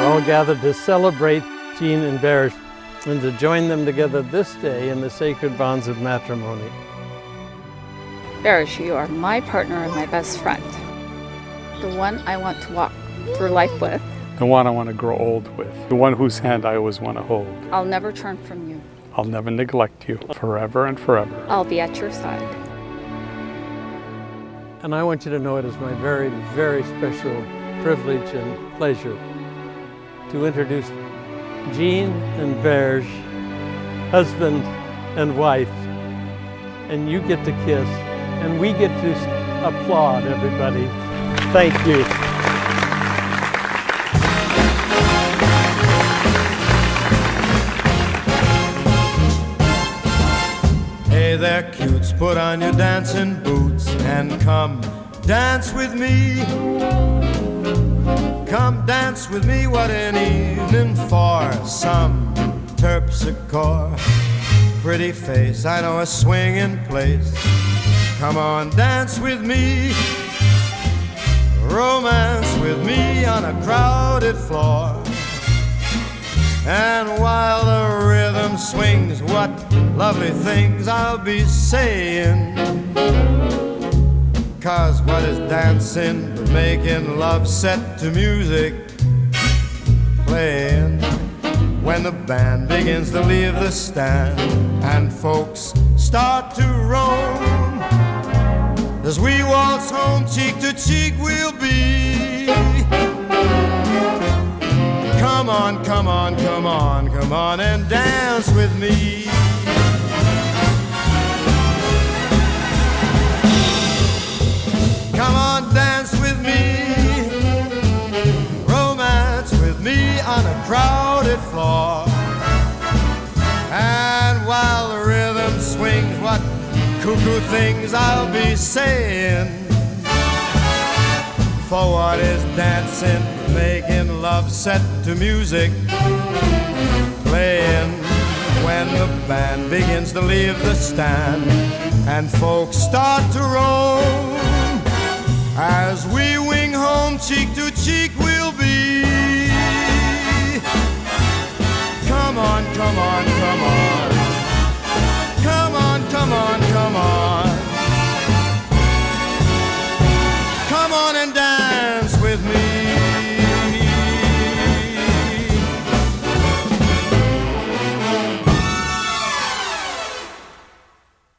We're all gathered to celebrate Jean and Berj and to join them together this day in the sacred bonds of matrimony. Berj, you are my partner and my best friend. The one I want to walk through life with. The one I want to grow old with. The one whose hand I always want to hold. I'll never turn from you. I'll never neglect you, forever and forever. I'll be at your side. And I want you to know it is my very, very special privilege and pleasure to introduce Jean and Berj, husband and wife. And you get to kiss, and we get to applaud everybody. Thank you. Hey there, cutes, put on your dancing boots and come dance with me. Come dance with me, what an evening for some terpsichore. Pretty face, I know a swinging place. Come on, dance with me. Romance with me on a crowded floor. And while the rhythm swings, what lovely things I'll be saying. 'Cause what is dancing but making love set to music playing when the band begins to leave the stand and folks start to roam. As we waltz home cheek to cheek we'll be. Come on, come on, come on, come on and dance with me. Come on, dance with me. Romance with me on a crowded floor. And while the rhythm swings, what cuckoo things I'll be saying. For what is dancing, making love set to music playing when the band begins to leave the stand and folks start to roam. As we wing home cheek to cheek we'll be.